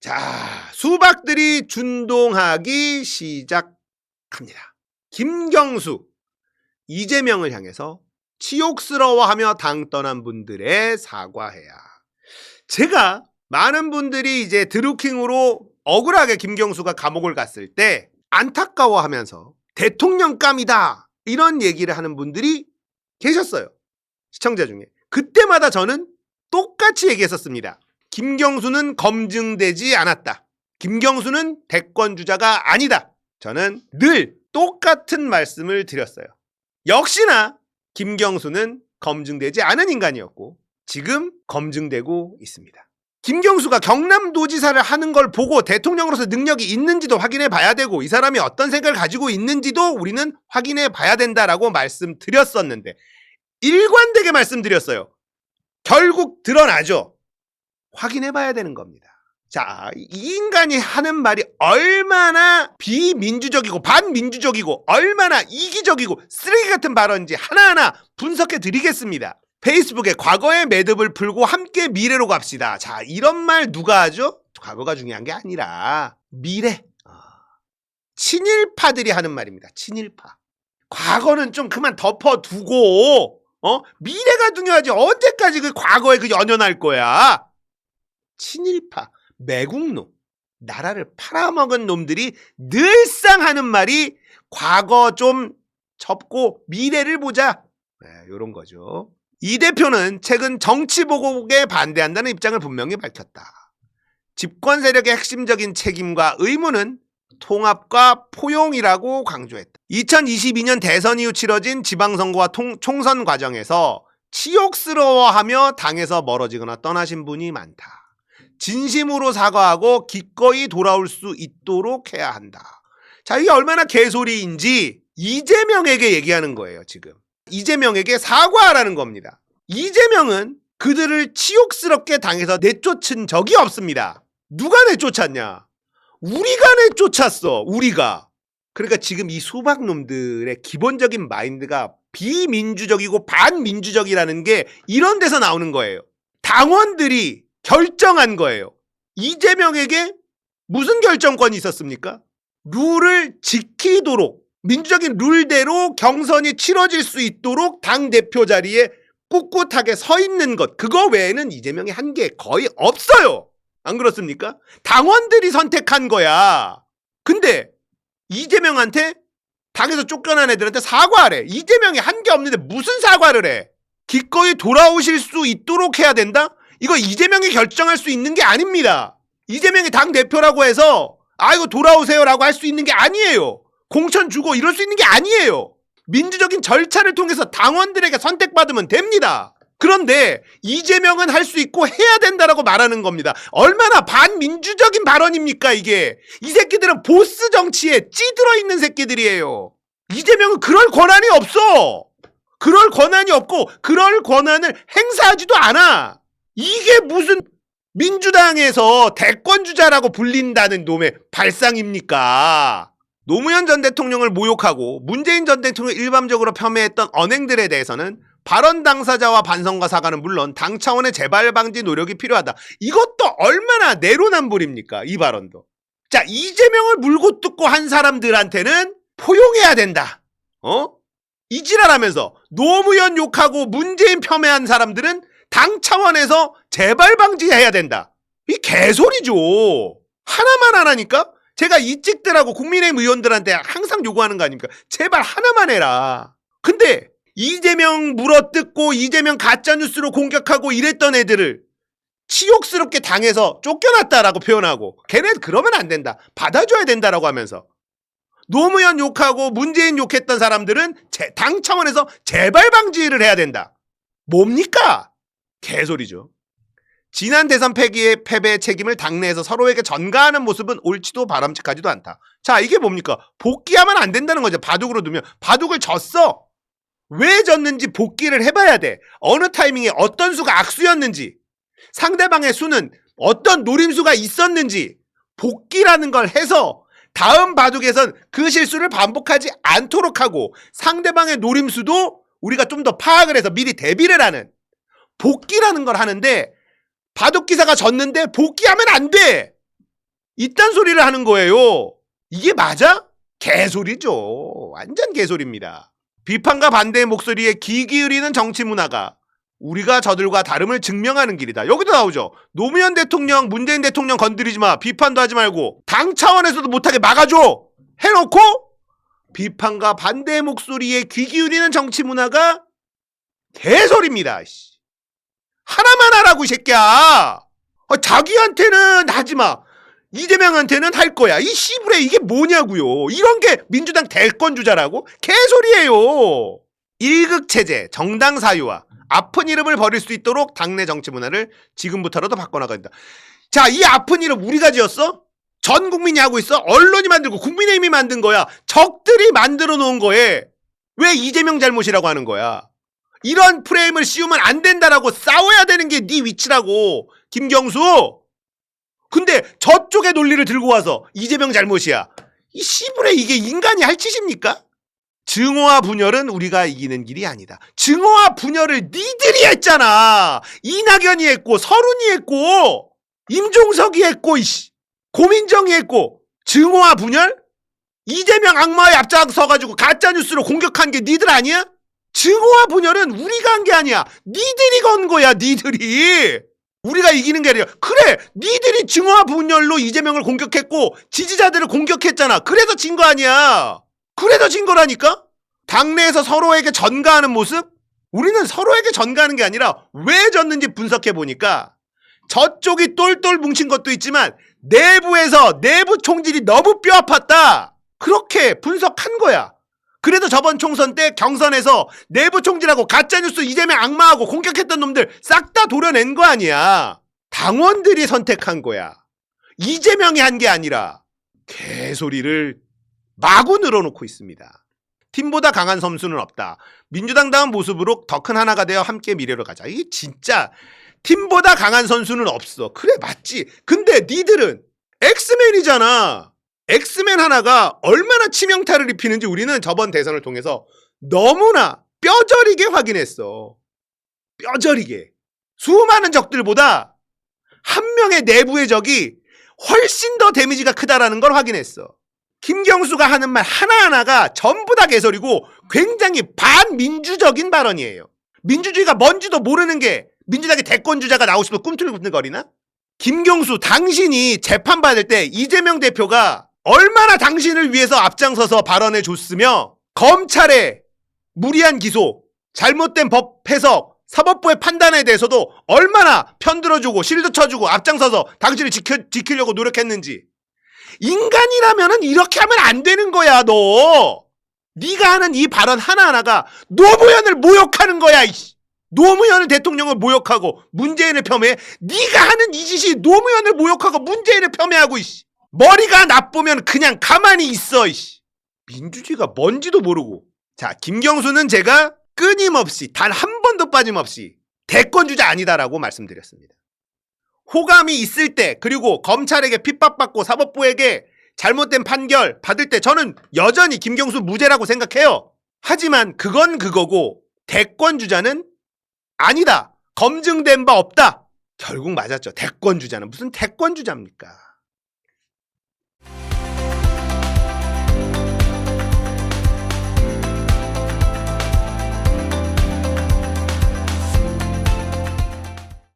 자, 수박들이 준동하기 시작합니다. 김경수, 이재명을 향해서 치욕스러워하며 당 떠난 분들의 사과해야. 제가 많은 분들이 이제 드루킹으로 억울하게 김경수가 감옥을 갔을 때 안타까워하면서 대통령감이다 이런 얘기를 하는 분들이 계셨어요. 시청자 중에. 그때마다 저는 똑같이 얘기했었습니다. 김경수는 검증되지 않았다. 김경수는 대권주자가 아니다. 저는 늘 똑같은 말씀을 드렸어요. 역시나 김경수는 검증되지 않은 인간이었고 지금 검증되고 있습니다. 김경수가 경남도지사를 하는 걸 보고 대통령으로서 능력이 있는지도 확인해 봐야 되고 이 사람이 어떤 생각을 가지고 있는지도 우리는 확인해 봐야 된다라고 말씀드렸었는데 일관되게 말씀드렸어요. 결국 드러나죠. 확인해 봐야 되는 겁니다. 자, 이 인간이 하는 말이 얼마나 비민주적이고 반민주적이고 얼마나 이기적이고 쓰레기 같은 발언인지 하나하나 분석해 드리겠습니다. 페이스북에 과거의 매듭을 풀고 함께 미래로 갑시다. 자, 이런 말 누가 하죠? 과거가 중요한 게 아니라 미래. 친일파들이 하는 말입니다. 친일파. 과거는 좀 그만 덮어두고 미래가 중요하지. 언제까지 그 과거에 그 연연할 거야. 친일파, 매국노, 나라를 팔아먹은 놈들이 늘상 하는 말이 과거 좀 접고 미래를 보자. 네, 이런 거죠. 이 대표는 최근 정치보복에 반대한다는 입장을 분명히 밝혔다. 집권 세력의 핵심적인 책임과 의무는 통합과 포용이라고 강조했다. 2022년 대선 이후 치러진 지방선거와 총선 과정에서 치욕스러워하며 당에서 멀어지거나 떠나신 분이 많다. 진심으로 사과하고 기꺼이 돌아올 수 있도록 해야 한다. 자, 이게 얼마나 개소리인지 이재명에게 얘기하는 거예요, 지금. 이재명에게 사과하라는 겁니다. 이재명은 그들을 치욕스럽게 당해서 내쫓은 적이 없습니다. 누가 내쫓았냐? 우리가 내쫓았어, 우리가. 그러니까 지금 이 수박놈들의 기본적인 마인드가 비민주적이고 반민주적이라는 게 이런 데서 나오는 거예요. 당원들이 결정한 거예요. 이재명에게 무슨 결정권이 있었습니까? 룰을 지키도록 민주적인 룰대로 경선이 치러질 수 있도록 당대표 자리에 꿋꿋하게 서 있는 것, 그거 외에는 이재명이 한 게 거의 없어요. 안 그렇습니까? 당원들이 선택한 거야. 근데 이재명한테 당에서 쫓겨난 애들한테 사과하래. 이재명이 한 게 없는데 무슨 사과를 해? 기꺼이 돌아오실 수 있도록 해야 된다? 이거 이재명이 결정할 수 있는 게 아닙니다. 이재명이 당대표라고 해서 이거 돌아오세요라고 할 수 있는 게 아니에요. 공천 주고 이럴 수 있는 게 아니에요. 민주적인 절차를 통해서 당원들에게 선택받으면 됩니다. 그런데 이재명은 할 수 있고 해야 된다라고 말하는 겁니다. 얼마나 반민주적인 발언입니까 이게. 이 새끼들은 보스 정치에 찌들어 있는 새끼들이에요. 이재명은 그럴 권한이 없어. 그럴 권한이 없고 그럴 권한을 행사하지도 않아. 이게 무슨 민주당에서 대권주자라고 불린다는 놈의 발상입니까? 노무현 전 대통령을 모욕하고 문재인 전 대통령을 일방적으로 폄훼했던 언행들에 대해서는 발언 당사자와 반성과 사과는 물론 당 차원의 재발 방지 노력이 필요하다. 이것도 얼마나 내로남불입니까? 이 발언도. 자, 이재명을 물고 뜯고 한 사람들한테는 포용해야 된다. 이 지랄하면서 노무현 욕하고 문재인 폄훼한 사람들은 당 차원에서 재발 방지해야 된다. 이 개소리죠. 하나만 하라니까? 제가 이 찍들하고 국민의힘 의원들한테 항상 요구하는 거 아닙니까? 제발 하나만 해라. 근데 이재명 물어뜯고 이재명 가짜뉴스로 공격하고 이랬던 애들을 치욕스럽게 당해서 쫓겨났다라고 표현하고 걔네 그러면 안 된다. 받아줘야 된다라고 하면서 노무현 욕하고 문재인 욕했던 사람들은 당 차원에서 재발 방지를 해야 된다. 뭡니까? 개소리죠. 지난 대선 패배의 책임을 당내에서 서로에게 전가하는 모습은 옳지도 바람직하지도 않다. 자, 이게 뭡니까? 복귀하면 안 된다는 거죠. 바둑으로 두면. 바둑을 졌어. 왜 졌는지 복귀를 해봐야 돼. 어느 타이밍에 어떤 수가 악수였는지, 상대방의 수는 어떤 노림수가 있었는지 복귀라는 걸 해서 다음 바둑에선 그 실수를 반복하지 않도록 하고 상대방의 노림수도 우리가 좀 더 파악을 해서 미리 대비를 하는 복귀라는 걸 하는데 바둑기사가 졌는데 복귀하면 안 돼. 이딴 소리를 하는 거예요. 이게 맞아? 개소리죠. 완전 개소리입니다. 비판과 반대의 목소리에 귀 기울이는 정치 문화가 우리가 저들과 다름을 증명하는 길이다. 여기도 나오죠. 노무현 대통령, 문재인 대통령 건드리지 마. 비판도 하지 말고 당 차원에서도 못하게 막아줘. 해놓고 비판과 반대의 목소리에 귀 기울이는 정치 문화가 개소리입니다. 하나만 하라고 이 새끼야. 자기한테는 하지 마. 이재명한테는 할 거야. 이 씨부레 이게 뭐냐고요. 이런 게 민주당 대권 주자라고? 개소리예요. 일극체제, 정당 사유화, 아픈 이름을 버릴 수 있도록 당내 정치 문화를 지금부터라도 바꿔나가야 된다. 자, 이 아픈 이름 우리가 지었어? 전 국민이 하고 있어? 언론이 만들고 국민의힘이 만든 거야. 적들이 만들어 놓은 거에 왜 이재명 잘못이라고 하는 거야? 이런 프레임을 씌우면 안 된다라고 싸워야 되는 게 네 위치라고. 김경수. 근데 저쪽의 논리를 들고 와서 이재명 잘못이야. 이 씨부레 이게 인간이 할 짓입니까? 증오와 분열은 우리가 이기는 길이 아니다. 증오와 분열을 니들이 했잖아. 이낙연이 했고 서른이 했고 임종석이 했고 고민정이 했고. 증오와 분열? 이재명 악마에 앞장서가지고 가짜뉴스로 공격한 게 니들 아니야? 증오와 분열은 우리가 한 게 아니야. 니들이 건 거야. 니들이. 우리가 이기는 게 아니라. 그래, 니들이 증오와 분열로 이재명을 공격했고 지지자들을 공격했잖아. 그래서 진 거 아니야. 그래서 진 거라니까. 당내에서 서로에게 전가하는 모습? 우리는 서로에게 전가하는 게 아니라 왜 졌는지 분석해 보니까 저쪽이 똘똘 뭉친 것도 있지만 내부에서 내부 총질이 너무 뼈 아팠다. 그렇게 분석한 거야. 그래도 저번 총선 때 경선에서 내부 총질하고 가짜뉴스 이재명 악마하고 공격했던 놈들 싹 다 도려낸 거 아니야. 당원들이 선택한 거야. 이재명이 한 게 아니라. 개소리를 마구 늘어놓고 있습니다. 팀보다 강한 선수는 없다. 민주당다운 모습으로 더 큰 하나가 되어 함께 미래로 가자. 이게 진짜 팀보다 강한 선수는 없어. 그래, 맞지. 근데 니들은 엑스맨이잖아. 엑스맨 하나가 얼마나 치명타를 입히는지 우리는 저번 대선을 통해서 너무나 뼈저리게 확인했어. 뼈저리게. 수많은 적들보다 한 명의 내부의 적이 훨씬 더 데미지가 크다라는 걸 확인했어. 김경수가 하는 말 하나하나가 전부 다 개소리고 굉장히 반민주적인 발언이에요. 민주주의가 뭔지도 모르는 게 민주당의 대권주자가 나오고 싶어 꿈틀꿈틀거리나? 김경수, 당신이 재판받을 때 이재명 대표가 얼마나 당신을 위해서 앞장서서 발언해 줬으며 검찰의 무리한 기소, 잘못된 법 해석, 사법부의 판단에 대해서도 얼마나 편들어주고 실드 쳐주고 앞장서서 당신을 지키려고 노력했는지. 인간이라면은 이렇게 하면 안 되는 거야. 너 네가 하는 이 발언 하나하나가 노무현을 모욕하는 거야. 노무현을 대통령을 모욕하고 문재인을 폄훼해. 네가 하는 이 짓이 노무현을 모욕하고 문재인을 폄훼하고 머리가 나쁘면 그냥 가만히 있어. 민주주의가 뭔지도 모르고. 자, 김경수는 제가 끊임없이 단 한 번도 빠짐없이 대권주자 아니다라고 말씀드렸습니다. 호감이 있을 때, 그리고 검찰에게 핍박받고 사법부에게 잘못된 판결 받을 때 저는 여전히 김경수 무죄라고 생각해요. 하지만 그건 그거고 대권주자는 아니다. 검증된 바 없다. 결국 맞았죠. 대권주자는 무슨 대권주자입니까?